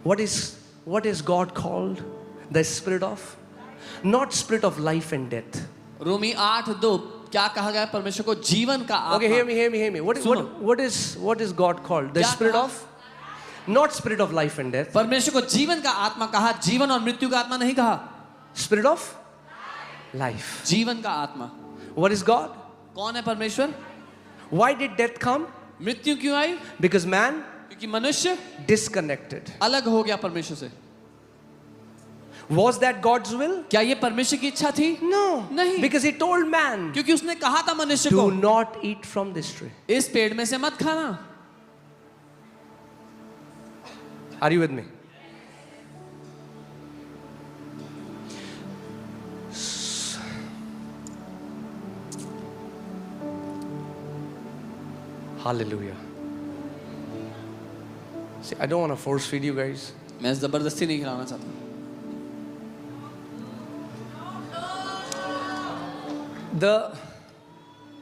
what is God called? The spirit of? Not spirit of life and death. रोमी 8:2 क्या कहा गया परमेश्वर को? जीवन का आत्मा. Okay, hear me. What is God called? The क्या spirit कहा? of? Not spirit of life and death. परमेश्वर को जीवन का आत्मा कहा, जीवन और मृत्यु का आत्मा नहीं कहा. Spirit of life. जीवन का आत्मा. What is God? कौन है परमेश्वर? Why did death come? मृत्यु क्यों आई? Because man क्योंकि मनुष्य disconnected. अलग हो गया परमेश्वर से. Was that God's will? क्या ये परमेश्वर की इच्छा थी? No. नहीं. Because he told man, क्योंकि उसने कहा था मनुष्य को, do not eat from this tree. इस पेड़ में से मत खाना. Are you with me? Hallelujah. See, I don't want to force feed you guys. मैं जबरदस्ती नहीं खिलाना चाहता.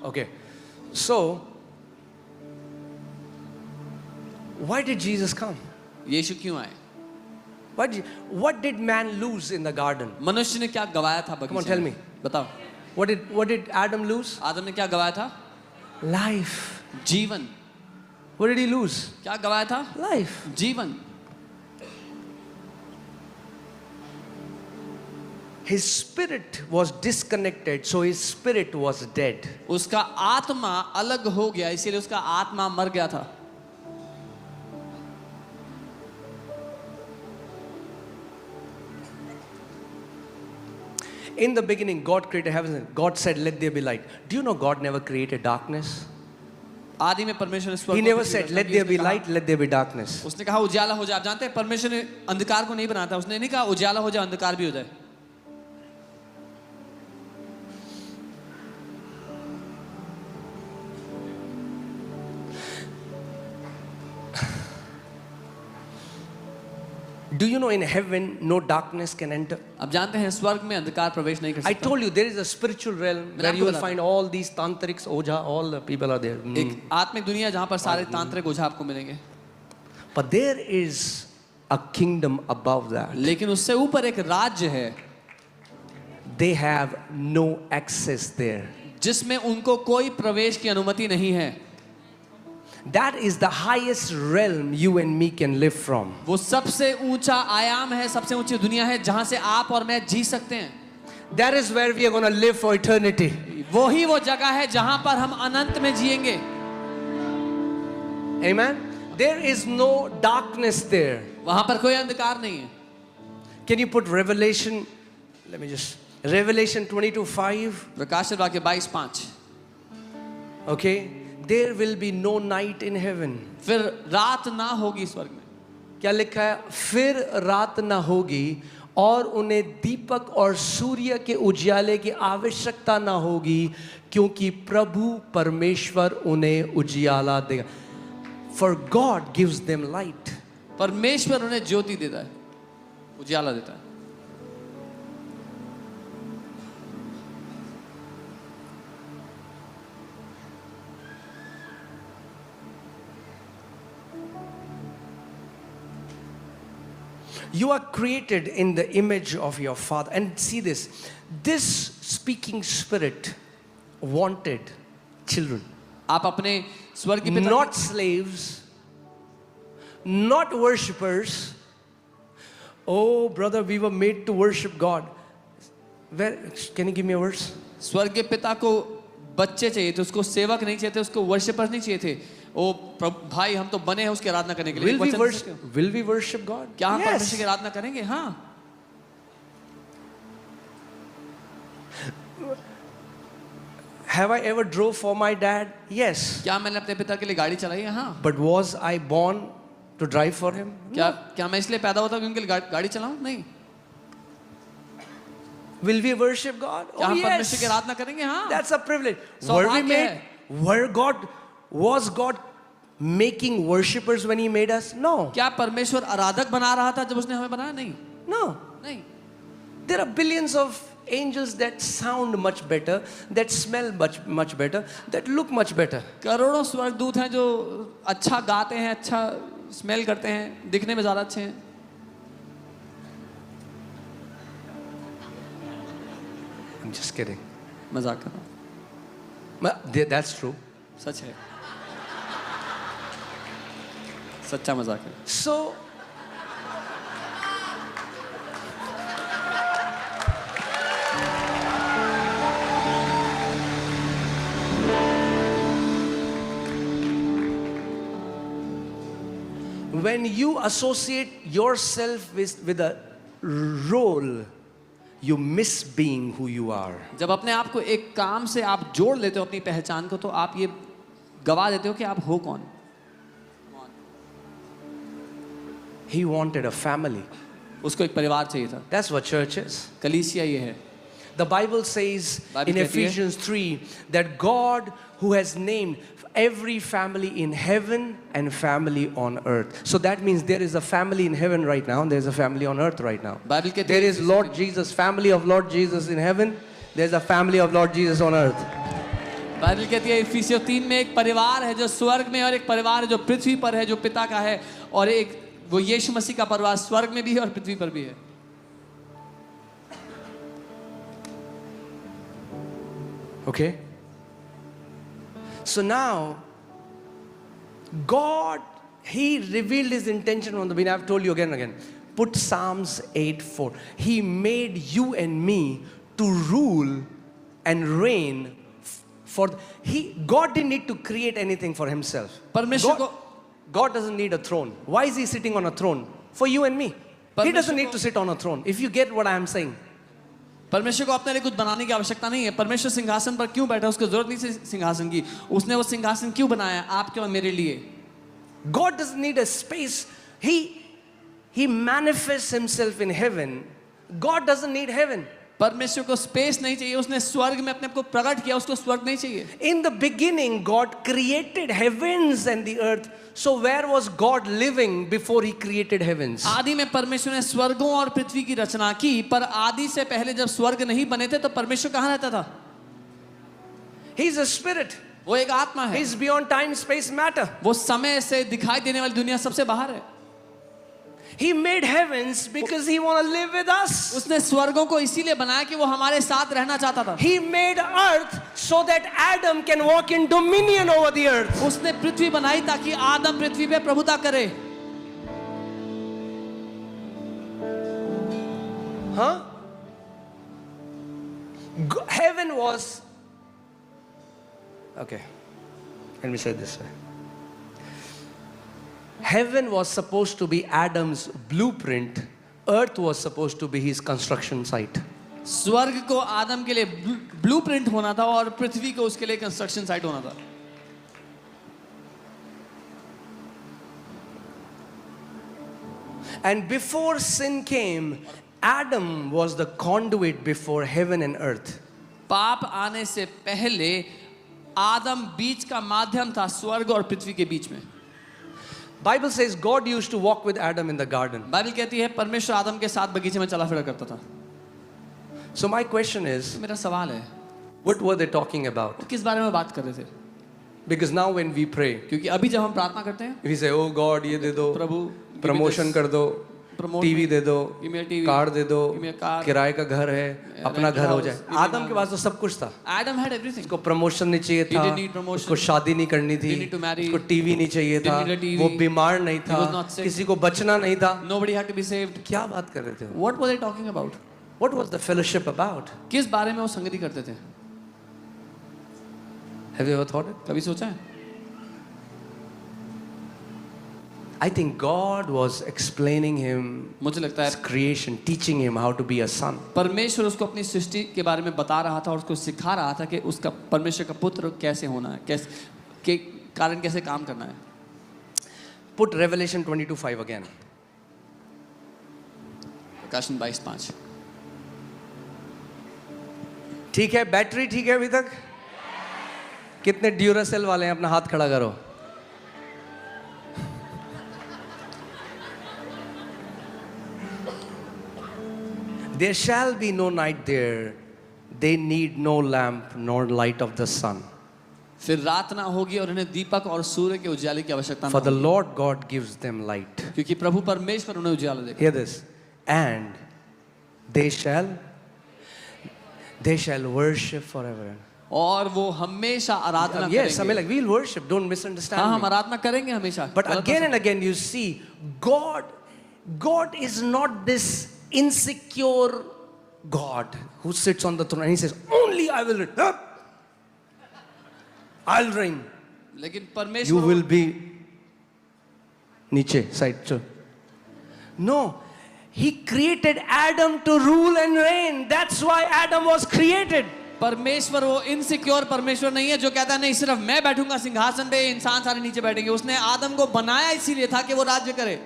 Okay, so why did Jesus come? यीशु क्यों आए? What did man lose in the garden? मनुष्य ने क्या गवाया था बगीचे में? Come on, tell me. बताओ. What did Adam lose? आदम ने क्या गवाया था? Life. जीवन. What did he lose? क्या गवाया था? Life. जीवन. His spirit was disconnected, so his spirit was dead. उसका आत्मा अलग हो गया, इसीलिए उसका आत्मा मर गया था. In the beginning, God created heaven and God said, "Let there be light." Do you know God never created darkness? आदि में परमेश्वर ने स्वर्ग He को never पृथ्वी said, रचना "Let की, there उसने be कहा- light, let there be darkness." उसने कहा उजाला हो जाए. आप जानते हैं परमेश्वर ने अंधकार को नहीं बनाया था. उसने नहीं कहा उजाला हो जाए, अंधकार भी हो जाए. Do you know in heaven no darkness can enter? आप जानते हैं स्वर्ग में अंधकार प्रवेश नहीं कर I सकता. told you there is a spiritual realm मैंने where आपको you will बताया. find all these tantrics, oja, all the people are there. एक आत्मिक दुनिया जहाँ पर सारे तांत्रिक ओझा आपको मिलेंगे. But there is a kingdom above that. लेकिन उससे ऊपर एक राज्य है They have no access there. जिसमें उनको कोई प्रवेश की अनुमति नहीं है. That is the highest realm you and me can live from. वो सबसे ऊंचा आयाम है, सबसे ऊंची दुनिया है जहां से आप और मैं जी सकते हैं. That is where we are going to live for eternity. वो ही वो जगह है जहां पर हम अनंत में जिएंगे. Amen. There is no darkness there. वहां पर कोई अंधकार नहीं है. Can you put Revelation? Revelation 22:5. प्रकाशित वाक्य 22:5. Okay. There will be no night in heaven. फिर रात ना होगी स्वर्ग में. क्या लिखा है? फिर रात ना होगी और उन्हें दीपक और सूर्य के उजाले की आवश्यकता ना होगी क्योंकि प्रभु परमेश्वर उन्हें उजियाला देगा. For God gives them light. परमेश्वर उन्हें ज्योति देता है, उजाला देता है. You are created in the image of your Father. And see this. This speaking spirit wanted children. आप अपने स्वर्ग के पिता, Not slaves. Not worshippers. Oh, brother, we were made to worship God. Where? Can you give me a verse? स्वर्ग के पिता को बच्चे चाहिए थे, उसको सेवक नहीं चाहिए थे, उसको वर्शिपर्स नहीं चाहिए थे. ओ भाई, हम तो बने हैं उसकी आराधना करने के लिए. Will we worship God? क्या हम Yes. परमेश्वर की आराधना करेंगे? हाँ. Have I ever drove for my dad? Yes. क्या मैंने अपने पिता के लिए गाड़ी चलाई है? हाँ. But was I born to drive for him? क्या मैं इसलिए पैदा हुआ था कि उनके लिए गाड़ी चलाऊं? नहीं. Will we worship God? क्या Oh हम परमेश्वर की yes. आराधना करेंगे? हाँ. That's a privilege. सौभाग्य Were we made? है. Was God making worshippers when He made us? No. क्या परमेश्वर आराधक बना रहा था जब उसने हमें बनाया? नहीं. No. नहीं. There are billions of angels that sound much better, that smell much better, that look much better. करोड़ों स्वर्गदूत हैं जो अच्छा गाते हैं, अच्छा स्मेल करते हैं, दिखने में ज़्यादा अच्छे हैं. I'm just kidding. मजाक कर रहा हूँ, That's true. सच है, सच्चा मजाक है। So, when you associate yourself with a role, you miss being who you are. जब अपने आप को एक काम से आप जोड़ लेते हो अपनी पहचान को, तो आप ये गवा देते हो कि आप हो कौन। He wanted a family. उसको एक परिवार चाहिए था। That's what church is. कलीसिया ये है। The Bible says Bible in कहती है, Ephesians 3 that God who has named every family in heaven and family on earth. So that means there is a family in heaven right now and there is a family on earth right now. Bible कहती There है, is Lord Jesus, family of Lord Jesus in heaven. There is a family of Lord Jesus on earth. Bible कहती है इफिसियों 3 में एक परिवार है जो स्वर्ग में, और एक परिवार है जो पृथ्वी पर है, जो पिता का है, और एक वो यीशु मसीह का परिवार स्वर्ग में भी है और पृथ्वी पर भी है। Okay? So now, God, He revealed His intention on the beginning. I've told you again and again. Put Psalms 8:4. He made you and me to rule and reign for. God didn't need to create anything for Himself. परमेश्वर को God doesn't need a throne. Why is He sitting on a throne? For you and me. He doesn't need to sit on a throne. If you get what I am saying. परमेश्वर को अपने लिए कुछ बनाने की आवश्यकता नहीं है। परमेश्वर सिंहासन पर क्यों बैठा, उसको जरूरत नहीं सिंहासन की। उसने वो सिंहासन क्यों बनाया आपके और मेरे लिए। God doesn't need a space. He manifests Himself in heaven. God doesn't need heaven. परमेश्वर को स्पेस नहीं चाहिए, उसने स्वर्ग में अपने आप को प्रकट किया, उसको स्वर्ग नहीं चाहिए। In the beginning, God created heavens and the earth. So where was God living before He created heavens? आदि में परमेश्वर ने स्वर्गों और पृथ्वी की रचना की, पर आदि से पहले जब स्वर्ग नहीं बने थे तो परमेश्वर कहाँ रहता था? He's a spirit. वो एक आत्मा है। He's beyond time, space, matter. वो समय से दिखाई देने वाली दुनिया सबसे बाहर है। He made heavens because He want to live with us. उसने स्वर्गों को इसीलिए बनाया कि वो हमारे साथ रहना चाहता था। He made earth so that Adam can walk in dominion over the earth. उसने पृथ्वी बनाई ताकि आदम पृथ्वी पे प्रभुता करे। Huh? Heaven was. Okay. Let me say it this way. Heaven was supposed to be Adam's blueprint. Earth was supposed to be his construction site. स्वर्ग को आदम के लिए ब्लूप्रिंट होना था और पृथ्वी को उसके लिए कंस्ट्रक्शन साइट होना था। And before sin came, Adam was the conduit before heaven and earth. पाप आने से पहले आदम बीच का माध्यम था स्वर्ग और पृथ्वी के बीच में। Bible says God used to walk with Adam in the garden. Bible कहती है परमेश्वर आदम के साथ बगीचे में चला फिरा करता था। So my question is, मेरा सवाल है, what were they talking about? वो किस बारे में बात कर रहे थे? Because now when we pray, क्योंकि अभी जब हम प्रार्थना करते हैं, we say, oh God, ये दे दो, प्रभु प्रमोशन कर दो, टीवी दे दो, कार दे दो, किराए का घर है, अपना घर हो जाए। आदम के पास तो सब कुछ था। Adam had everything. उसको प्रमोशन नहीं चाहिए था, उसको शादी नहीं करनी थी, उसको टीवी नहीं चाहिए था, वो बीमार नहीं था, किसी को बचना नहीं था। Nobody had to be saved. क्या बात कर रहे थे? What were they talking about? What was the fellowship about? किस बारे में वो संगति करते थे? Have you ever thought it? कभी सोचा है? I think God was explaining him मुझे लगता his है creation, teaching him how to be a son. परमेश्वर उसको अपनी सृष्टि के बारे में बता रहा था और उसको सिखा रहा था कि उसका परमेश्वर का पुत्र कैसे होना है, कैसे के कारण कैसे काम करना है। Put Revelation 22:5 again. प्रकाशन 22:5। ठीक है, बैटरी ठीक है अभी तक? कितने ड्यूरासेल वाले हैं अपना हाथ खड़ा करो। There shall be no night there. They need no lamp nor light of the sun. फिर रात ना होगी और उन्हें दीपक और सूर्य के उजाले की आवश्यकता For ना the होगी, Lord God gives them light. क्योंकि प्रभु परमेश्वर उन्हें उजाला देगा। Hear this. And they shall They shall worship forever. और वो हमेशा आराधना Yes, I mean, करेंगे। like we'll worship. Don't misunderstand हाँ, हम me. आराधना करेंगे हमेशा। But again and again, you see, God is not this insecure God who sits on the throne and he says, "Only I will reign. Huh? I'll reign. लेकिन You परमेश्वर will be niche side." So, no, he created Adam to rule and reign. That's why Adam was created. परमेश्वर वो insecure परमेश्वर नहीं है जो कहता है नहीं सिर्फ मैं बैठूंगा सिंहासन पे, इंसान सारे नीचे बैठेंगे। उसने आदम को बनाया इसीलिए था कि वो राज्य करे।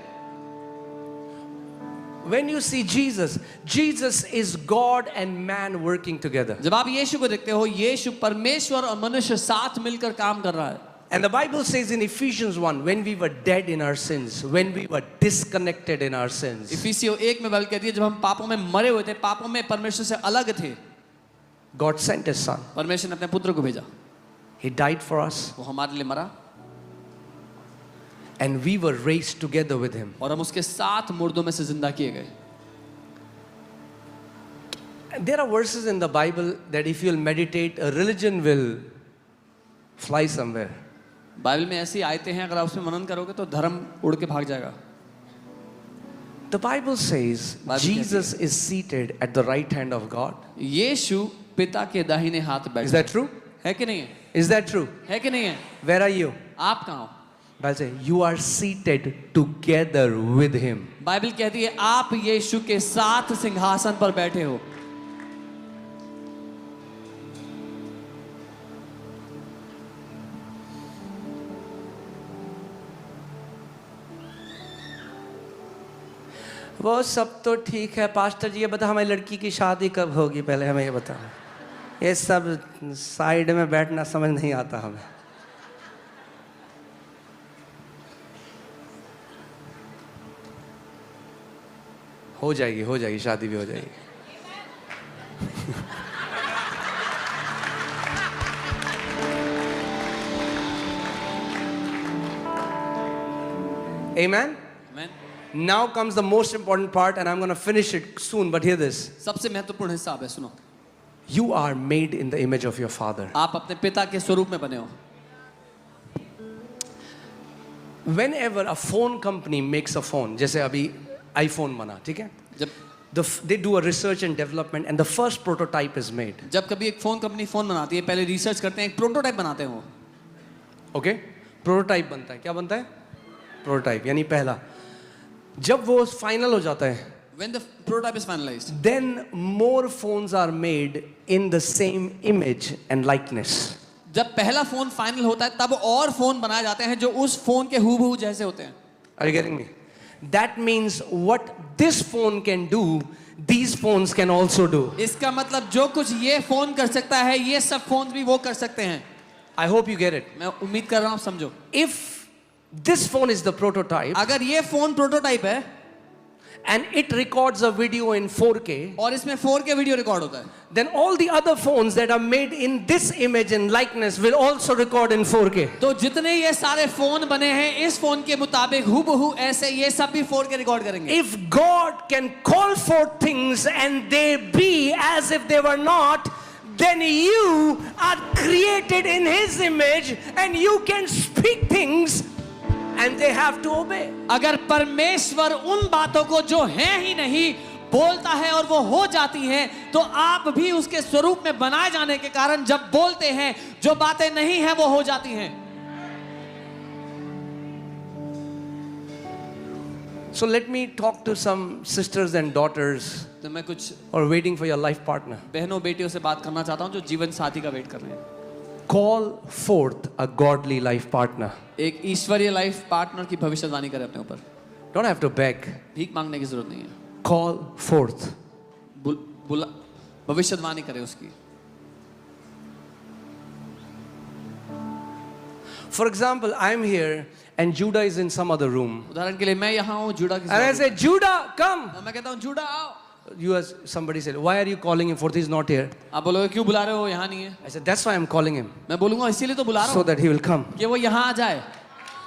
When you see Jesus, Jesus is God and man working together. जब आप यीशु को देखते हो, यीशु परमेश्वर और मनुष्य साथ मिलकर काम कर रहा है। And the Bible says in Ephesians 1, when we were dead in our sins, when we were disconnected in our sins, इफिसियों 1 में बाइबल कहती है जब हम पापों में मरे हुए थे, पापों में परमेश्वर से अलग थे, God sent His Son. परमेश्वर ने अपने पुत्र को भेजा। He died for us, वो हमारे लिए मरा and we were raised together with Him. और हम उसके साथ मुर्दों में से जिंदा किए गए। And there are verses in the Bible that if you'll meditate, a religion will fly somewhere. Bible में ऐसी आयतें हैं अगर आप उसमें मनन करोगे तो धर्म उड़ के भाग जाएगा। The Bible says Jesus is seated at the right hand of God. यीशु पिता के दाहिने हाथ बैठा Is that true? है कि नहीं है? Is that true? है कि नहीं है? Where are you? आप कहाँ हो? Bible says you are seated together with Him. Bible कहती है आप यीशु के साथ सिंहासन पर बैठे हो। वो सब तो ठीक है पास्टर जी, ये बता हमारी लड़की की शादी कब होगी, पहले हमें ये बता। ये सब साइड में बैठना समझ नहीं आता हमें। हो जाएगी शादी भी हो जाएगी। Amen. Amen. Now comes the most important part, and I'm going to finish it soon, but hear this. सबसे महत्वपूर्ण हिस्सा अब है, सुनो। You are made in the image of your Father. आप अपने पिता के स्वरूप में बने हो। Whenever a phone company makes a phone, जैसे अभी iPhone बना, ठीक है? जब They do a research and development, and the first prototype is made. जब कभी एक फोन कंपनी फोन बनाती है, पहले रिसर्च करते हैं, एक प्रोटोटाइप बनाते हैं वो। Okay? Prototype बनता है, क्या बनता है? Prototype, यानी पहला। जब वो फाइनल हो जाता है, When the prototype is finalized, then more phones are made in the same image and likeness. जब पहला फोन फाइनल होता है तब और फोन बनाए जाते हैं जो उस फोन के हूबहू जैसे होते हैं। Are you getting me? That means what this phone can do, these phones can also do. इसका मतलब जो कुछ ये फोन कर सकता है, ये सब फोन भी वो कर सकते हैं। I hope you get it. मैं उम्मीद कर रहा हूँ आप समझो। If this phone is the prototype अगर ये फोन प्रोटोटाइप है and it records a video in 4K, और इसमें 4K वीडियो रिकॉर्ड होता है, then all the other phones that are made in this image and likeness will also record in 4K. तो जितने ये सारे फोन बने हैं इस फोन के मुताबिक हूबहू ऐसे ये सब भी 4K रिकॉर्ड करेंगे। If God can call forth things and they be as if they were not, then you are created in His image and you can speak things and they have to obey. अगर परमेश्वर उन बातों को जो हैं ही नहीं बोलता है और वो हो जाती हैं, तो आप भी उसके स्वरूप में बनाए जाने के कारण जब बोलते हैं जो बातें नहीं हैं वो हो जाती हैं। So let me talk to some sisters and daughters तो मैं कुछ who are waiting for your life partner. बहनों बेटियों से बात करना चाहता हूं जो जीवन साथी का वेट कर रहे हैं। Call forth a godly life partner. एक ईश्वरीय लाइफ पार्टनर की भविष्यवाणी करें अपने ऊपर। Don't have to beg. भीख मांगने की जरूरत नहीं है। Call forth. बुला भविष्यवाणी करें उसकी। For example, I'm here and Judah is in some other room. उदाहरण के लिए मैं यहाँ हूँ, जुड़ा की And I say, Judah, come. मैं कहता हूँ जुड़ा आओ। Somebody said, why are you calling him forth? He's not here. आप बोलोगे क्यों बुला रहे हो, यहाँ नहीं है। I said, that's why I'm calling him. मैं बोलूँगा इसीलिए तो बुला रहा So हूँ that he will come. कि वो यहाँ आ जाए,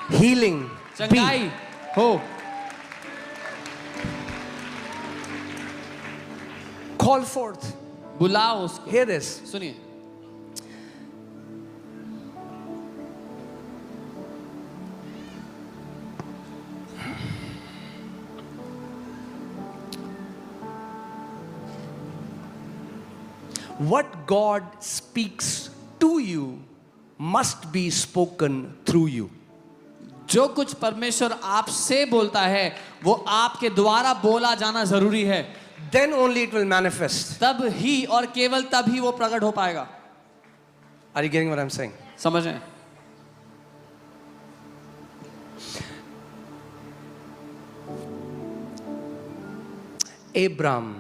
Healing. Be. चंगाई हो। Call forth. बुलाओ उसको। Hear this. सुनिए, What God speaks to you must be spoken through you. जो कुछ परमेश्वर आपसे बोलता है वो आपके द्वारा बोला जाना जरूरी है, Then only it will manifest. तब ही और केवल तब ही वो प्रकट हो पाएगा। Are you getting what I'm saying? समझ रहे हैं? Abram,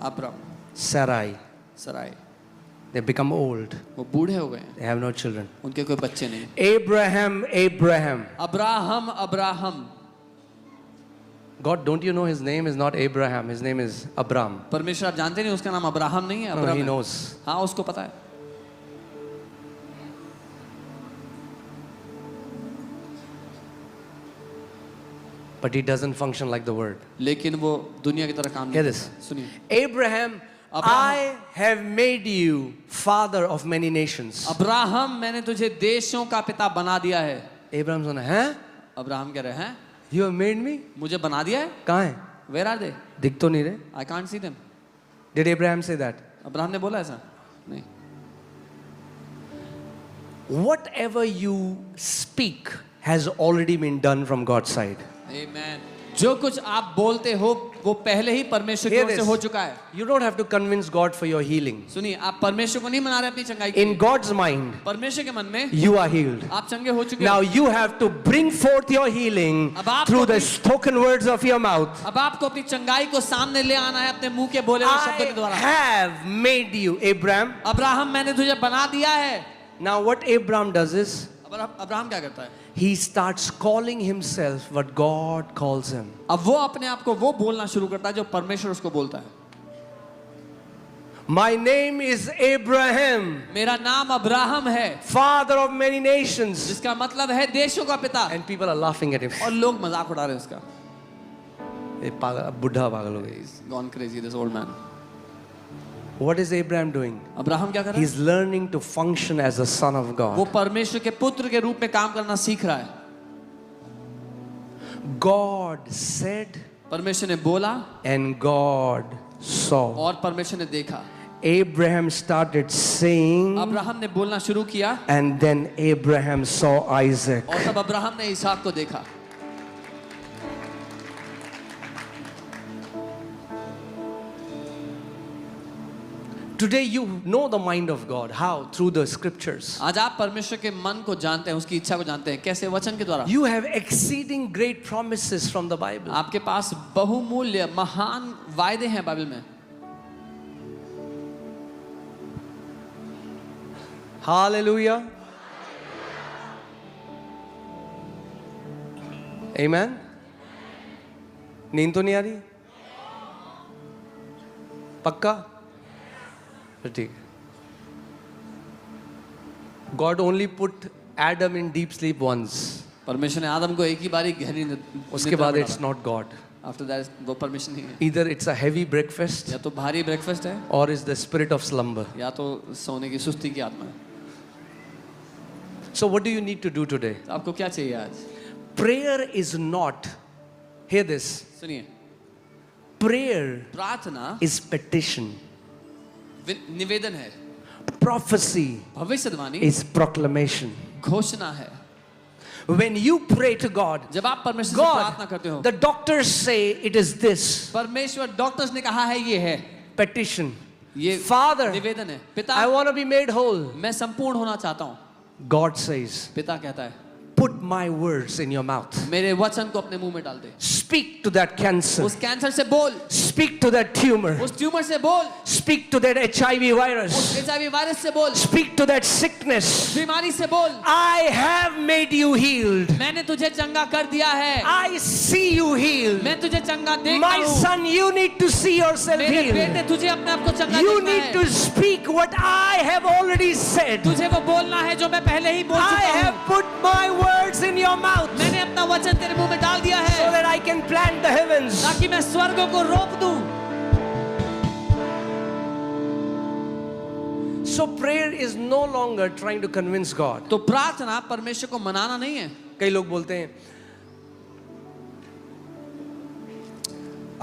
Abram, Sarai, Sarai, they become old. वो बूढ़े हो गए हैं, They have no children. उनके कोई बच्चे नहीं। Abraham, Abraham. Abraham, Abraham, God, don't you know his name is not Abraham, his name is Abram. परमेश्वर आप जानते नहीं उसका नाम अब्राहम नहीं है, No, अब्राहम he है। knows. हाँ, उसको पता है। But he doesn't function like the word. लेकिन वो दुनिया की तरह काम Hear नहीं this. करता। सुनिए, Abraham, I have made you father of many nations. Abraham मैंने तुझे देशों का पिता बना दिया है। Abraham's on, huh? अब्राहम कह रहे हैं, You have made me? मुझे बना दिया है? कहाँ है? Where are they? दिख तो नहीं रहे? I can't see them. Did Abraham say that? Abraham ने बोला ऐसा? नहीं। Whatever you speak has already been done from God's side. Amen. जो कुछ आप बोलते हो वो पहले ही परमेश्वर की Hear ओर से this. हो चुका है। You don't have to convince God for your healing. सुनिए, आप परमेश्वर को नहीं मना रहे अपनी चंगाई के In लिए। God's mind, परमेश्वर के मन में you are healed. आप चंगे हो चुके Now हो। you have to bring forth your healing अब आपको through the अपनी- spoken words of your mouth. अब आपको अपनी चंगाई को सामने ले आना है अपने मुंह के बोले हुए शब्दों के I द्वारा। have made you, Abraham. Abraham मैंने तुझे बना दिया है। Now what Abraham does is, Abraham क्या करता है? he starts calling himself what God calls him. अब वो अपने आप को वो बोलना शुरू करता है जो परमेश्वर उसको बोलता है। My name is Abraham, मेरा नाम अब्राहम है, father of many nations. जिसका मतलब है देशों का पिता। And people are laughing at him. और लोग मजाक उड़ा रहे हैं उसका। ये पागल, बुढ़ा पागल हो गया. He's gone crazy, this old man. What is Abraham doing? Abraham क्या कर रहा है? He's learning to function as a son of वो God. परमेश्वर के पुत्र के रूप में काम करना सीख रहा है। God said परमेश्वर ने बोला and God saw. और परमेश्वर ने देखा। Abraham started saying अब्राहम ने बोलना शुरू किया and then Abraham saw Isaac. और तब अब्राहम ने इसहाक को देखा। Today you know the mind of God. How? Through the scriptures. आज आप परमेश्वर के मन को जानते हैं, उसकी इच्छा को जानते हैं। कैसे? वचन के द्वारा। You have exceeding great promises from the Bible. आपके पास बहुमूल्य महान वायदे हैं बाइबल में। Hallelujah. Amen. नींद तो नहीं आ रही? पक्का? तो ठीक. God only put Adam in deep sleep once. परमेश्वर ने आदम को एक ही बारी गहरी उसके बाद it's not God. After that वो परमिशन नहीं है। Either it's a heavy breakfast या तो भारी ब्रेकफास्ट है or is the spirit of slumber. या तो सोने की सुस्ती की आत्मा है। So what do you need to do today? तो आपको क्या चाहिए आज? Prayer is not, hear this, सुनिए, prayer प्रार्थना is petition. निवेदन है, Prophecy भविष्यवाणी is proclamation. घोषणा है। When you pray to God, जब आप परमेश्वर से प्रार्थना करते हो, God, the doctors say it is this. परमेश्वर डॉक्टर्स ने कहा है ये है Petition. ये Father, निवेदन है। पिता, I want to be made whole. मैं संपूर्ण होना चाहता हूँ। God says, पिता कहता है, put my words in your mouth. मेरे वचन को अपने मुंह में डाल दे। Speak to that cancer. उस कैंसर से बोल, Speak to that tumor. उस ट्यूमर से बोल, Speak to that HIV उस virus. HIV वायरस से बोल, Speak to that sickness. बीमारी से बोल। I have made you healed. मैंने तुझे चंगा कर दिया है। I see you healed. मैं तुझे चंगा देखता My हूँ। son, you need to see yourself मेरे healed. बेटे, तुझे अपने आप को चंगा You देखना need है। to speak what I have already said. तुझे वो बोलना है जो मैं पहले ही बोल I चुका have हूँ। put my words in your mouth मैंने अपना वचन तेरे मुंह में डाल दिया so है that I can plant the heavens. ताकि मैं स्वर्गों को रोक दूं। So prayer is no longer trying to convince God. तो प्रार्थना परमेश्वर को मनाना नहीं है. कई लोग बोलते हैं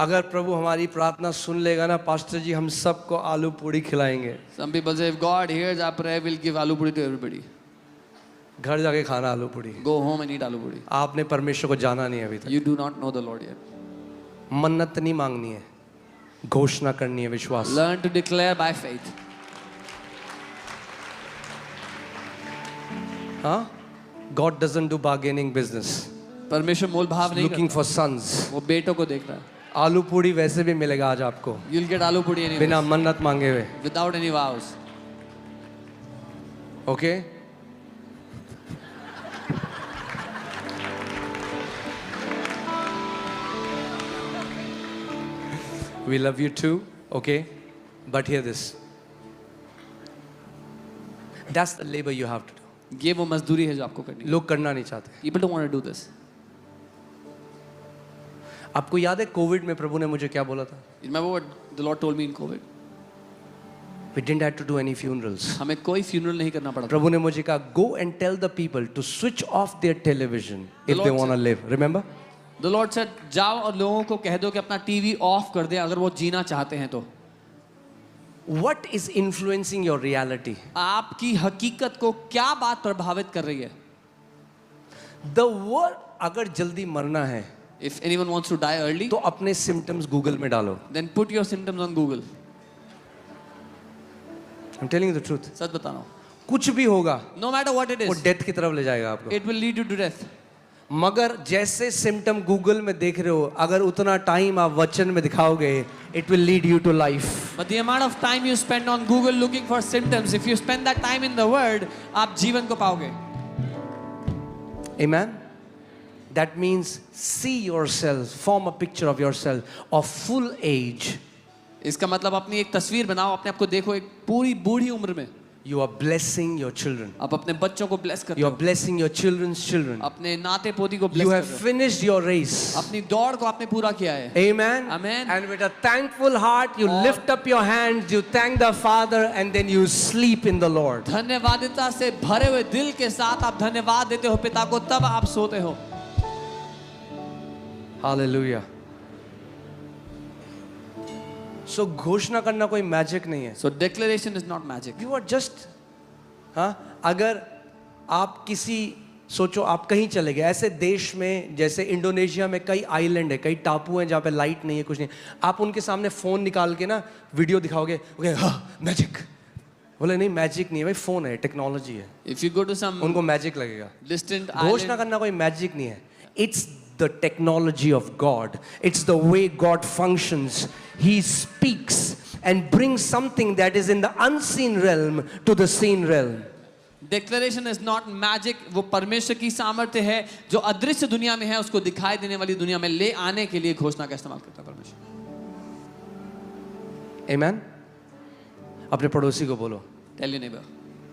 अगर प्रभु हमारी प्रार्थना सुन लेगा ना पास्टर जी हम सबको आलू पूड़ी खिलाएंगे. Some people say if God hears our prayer, we'll give aloo puri to everybody. घर जाके खाना आलू पूड़ी. Go home and eat aloo puri. आपने परमेश्वर को जाना नहीं है अभी तक. You do not know the Lord yet. मन्नत नहीं मांगनी है, घोषणा करनी है विश्वास. Learn to declare by faith. हाँ? God doesn't do bargaining business. परमेश्वर मोल भाव नहीं Looking करता. for sons. वो बेटों को देख रहा है. आलू पूड़ी वैसे भी मिलेगा आज आपको You'll get aloo puri anyway. बिना मन्नत मांगे हुए. Without any vows. Okay? We love you too, okay? But hear this. That's the labor you have to do. ये वो मजदूरी है जो आपको करनी है. लोग करना नहीं चाहते. People don't want to do this. आपको याद है कोविड में प्रभु ने मुझे क्या बोला था? You remember what the Lord told me in COVID? We didn't have to do any funerals. हमें कोई funeral नहीं करना पड़ा. प्रभु ने मुझे कहा go and tell the people to switch off their television if they Lord want to live. Remember? The Lord said, जाओ और लोगों को कह दो कि अपना टीवी ऑफ कर दें अगर वो जीना चाहते हैं तो. What is influencing your reality? आपकी हकीकत को क्या बात प्रभावित कर रही है? The word अगर जल्दी मरना है If anyone wants to die early, तो अपने symptoms गूगल में डालो. then put your symptoms on Google. I'm telling you the truth. सच बता रहा हूँ. कुछ भी होगा No matter what it वो is, डेथ की तरफ ले जाएगा आपको. it will lead you to death. मगर जैसे सिम्टम गूगल में देख रहे हो अगर उतना टाइम आप वचन में दिखाओगे it will lead you to life. But the amount of time you spend on Google looking for symptoms, if you spend that time in the Word, आप जीवन को पाओगे. Amen. That means see yourself, form a picture of yourself of full age. इसका मतलब अपनी एक तस्वीर बनाओ, अपने आप को देखो एक पूरी बूढ़ी उम्र में. You are blessing your children. आप अपने बच्चों को bless करते You are हो. blessing your children's children. अपने नाते पोती को bless You have करते हो. finished your race. अपनी दौड़ को आपने पूरा किया है. Amen. Amen. And with a thankful heart, you lift up your hands, you thank the Father, and then you sleep in the Lord. धन्यवादिता से भरे हुए दिल के साथ आप धन्यवाद देते हो पिता को, तब आप सोते हो. Hallelujah. So घोषणा करना कोई मैजिक नहीं है. So declaration is not magic. You are just हाँ अगर आप किसी सोचो आप कहीं चले गए ऐसे देश में जैसे इंडोनेशिया में कई आइलैंड है, कई टापू हैं जहाँ पे लाइट नहीं है, कुछ नहीं. आप उनके सामने फोन निकाल के ना वीडियो दिखाओगे, ओके हाँ मैजिक. बोले नहीं मैजिक नहीं है भाई, फोन है, टेक्नोलॉजी है. If you go to some उनको मैजिक लगेगा. distant घोषणा island, करना कोई मैजिक नहीं है. It's the technology of God. It's the way God functions. He speaks and brings something that is in the unseen realm to the seen realm. declaration is not magic. वो परमेश्वर की सामर्थ्य है जो अदृश्य दुनिया में है उसको दिखाई देने वाली दुनिया में ले आने के लिए घोषणा का इस्तेमाल करता है परमेश्वर. Amen. अपने पड़ोसी को बोलो Tell your neighbor,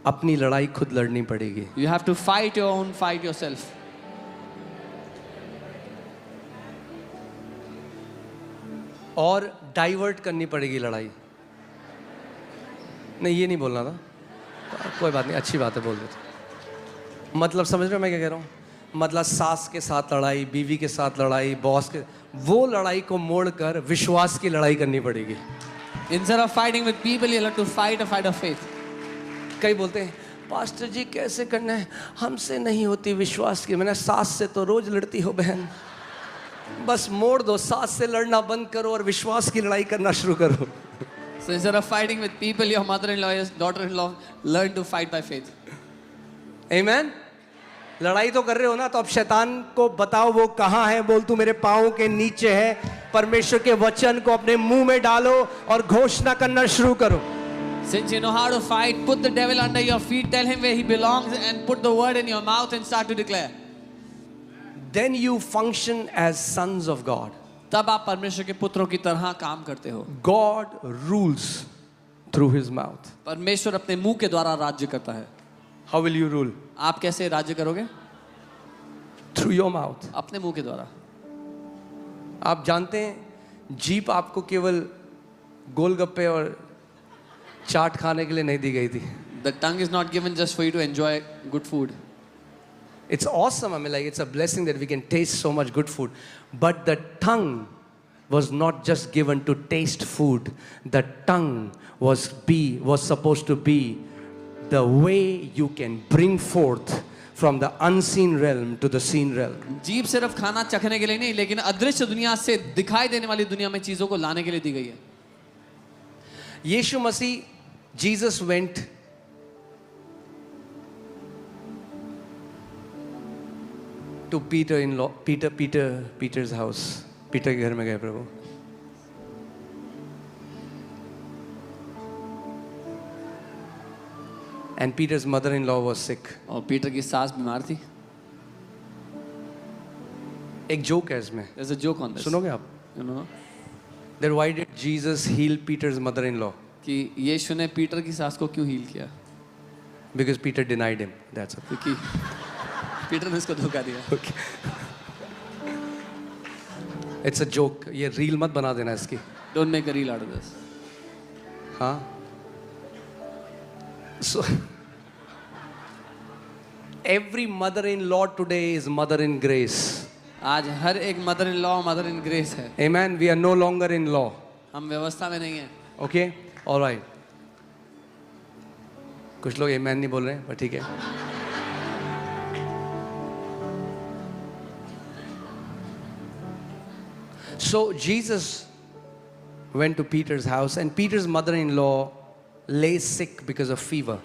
अपनी लड़ाई खुद लड़नी पड़ेगी. you have to fight your own fight yourself. और डाइवर्ट करनी पड़ेगी लड़ाई. नहीं ये नहीं बोलना था, कोई बात नहीं, अच्छी बात है बोल देते. मतलब समझ रहे हो मैं क्या कह रहा हूँ? मतलब सास के साथ लड़ाई, बीवी के साथ लड़ाई, बॉस के, वो लड़ाई को मोड़कर विश्वास की लड़ाई करनी पड़ेगी. Instead of fighting with people, you'll have to fight a fight of faith. कई बोलते हैं पास्टर जी कैसे करना है, हमसे नहीं होती विश्वास की. मैंने सास से तो रोज लड़ती हो बहन, बस मोड़ दो, सास से लड़ना बंद करो और विश्वास की लड़ाई करना शुरू करो. So instead of fighting with people, your mother-in-law, your daughter-in-law, learn to fight by faith. Amen. लड़ाई तो कर रहे हो ना, तो अब शैतान को बताओ वो कहाँ है. बोल तू मेरे पाँव के नीचे है. परमेश्वर के वचन को अपने मुंह में डालो और घोषणा करना शुरू करो. Since you know how to fight, put the devil under your feet, tell him where he belongs, and put the word in your mouth and start to declare. Then you function as sons of God. तब आप परमेश्वर के पुत्रों की तरह काम करते हो. God rules through his mouth. परमेश्वर अपने मुंह के द्वारा राज्य करता है. How will you rule? आप कैसे राज्य करोगे? Through your mouth. अपने मुंह के द्वारा. आप जानते हैं जीप आपको केवल गोलगप्पे और चाट खाने के लिए नहीं दी गई थी. The tongue is not given just for you to enjoy good food. It's awesome. I mean, like, it's a blessing that we can taste so much good food. But the tongue was not just given to taste food. The tongue was supposed to be the way you can bring forth from the unseen realm to the seen realm. जीभ सिर्फ खाना चखने के लिए नहीं, लेकिन अदृश्य दुनिया से दिखाई देने वाली दुनिया में चीजों को लाने के लिए दी गई है. यीशु मसीह, Jesus went to Peter's house. Peter के घर में गए प्रभु. And Peter's mother-in-law was sick. और पीटर की सास बीमार थी. एक जोक है इसमें. There's a joke on this. सुनोगे आप? You know? Then why did Jesus heal Peter's mother-in-law? कि यीशु ने पीटर की सास को क्यों हील किया? Because Peter denied him. That's it. क्योंकि पीटर ने उसको धोखा दिया. Okay. It's a joke. ये रील मत बना देना इसकी. Don't make a reel out of this. हाँ. So every mother-in-law today is mother in grace. आज हर एक mother in law mother in grace है. Amen. We are no longer in law. हम व्यवस्था में नहीं है. Okay. All right. कुछ लोग amen नहीं बोल रहे हैं, पर ठीक है. So Jesus went to Peter's house, and Peter's mother-in-law lay sick because of fever.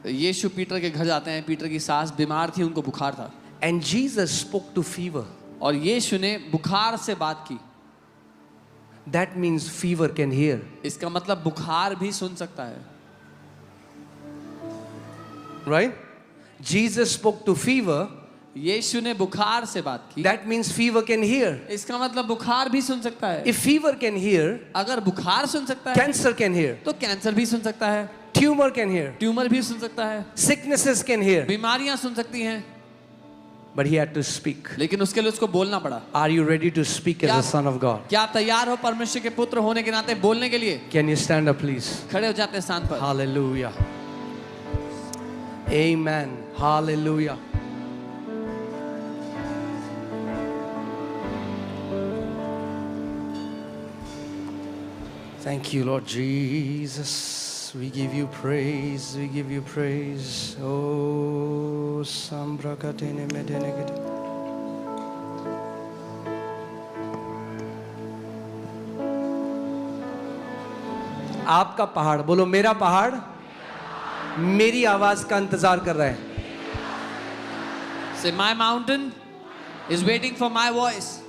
यीशु पीटर के घर जाते हैं. पीटर की सास बीमार थी, उनको बुखार था. And Jesus spoke to fever. और यीशु ने बुखार से बात की. That means fever can hear. इसका मतलब बुखार भी सुन सकता है. Right? Jesus spoke to fever. यीशु ने बुखार से बात की. That means fever can hear. इसका मतलब बुखार भी सुन सकता है. If fever can hear, अगर बुखार सुन सकता है, cancer can hear. तो कैंसर भी सुन सकता है. Tumor can hear. ट्यूमर भी सुन सकता है. Sicknesses can hear. बीमारियां सुन सकती हैं. But he had to speak. लेकिन उसके लिए उसको बोलना पड़ा. Are you ready to speak as a son of God? क्या आप तैयार हो परमेश्वर के पुत्र होने के नाते बोलने के लिए? Can you stand up, please? खड़े हो जाते हैं स्थान पर. Hallelujah. Amen. Hallelujah. Thank you, Lord Jesus. We give you praise. We give you praise. Oh, Sambrakatene Medenegate. आपका पहाड़, बोलो मेरा पहाड़ मेरी आवाज का इंतजार कर रहा है. Say, my mountain is waiting for my voice.